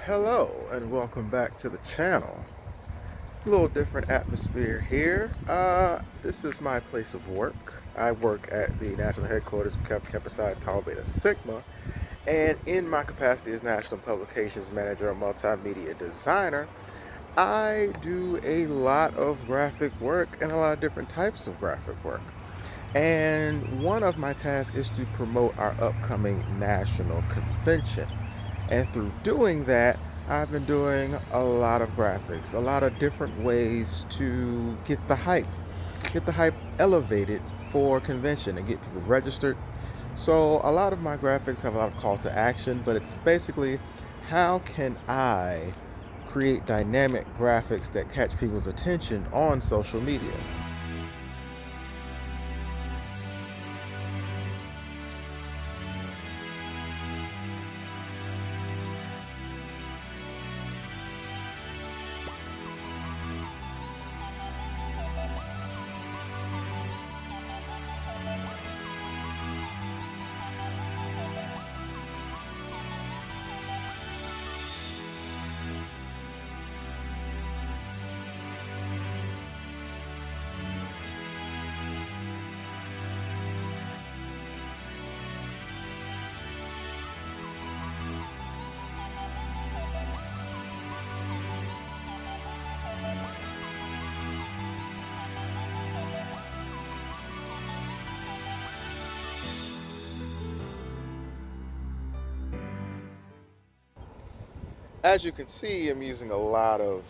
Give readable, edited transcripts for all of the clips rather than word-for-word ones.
Hello and welcome back to the channel. A little different atmosphere here. This is my place of work. I work at the national headquarters of Kappa Psi Tau Beta Sigma, and in my capacity as National Publications Manager and Multimedia Designer, I do a lot of graphic work and a lot of different types of graphic work. And one of my tasks is to promote our upcoming national convention. And through doing that, I've been doing a lot of graphics, a lot of different ways to get the hype elevated for convention and get people registered. So a lot of my graphics have a lot of call to action, but it's basically how can I create dynamic graphics that catch people's attention on social media? As you can see, I'm using a lot of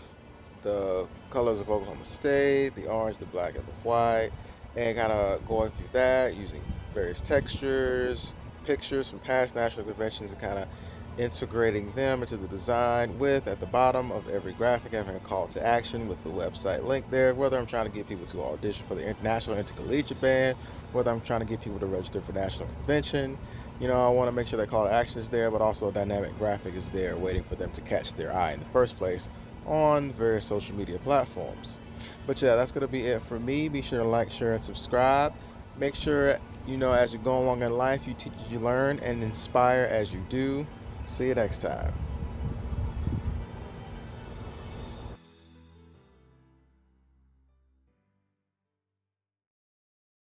the colors of Oklahoma State, the orange, the black, and the white, and kind of going through that, using various textures, pictures from past national conventions, and kind of integrating them into the design with, at the bottom of every graphic, having a call to action with the website link there, whether I'm trying to get people to audition for the National Intercollegiate Band, whether I'm trying to get people to register for national convention. I want to make sure that call to action is there, but also a dynamic graphic is there waiting for them to catch their eye in the first place on various social media platforms. But yeah, that's going to be it for me. Be sure to like, share, and subscribe. Make sure, as you go along in life, you teach as you learn and inspire as you do. See you next time.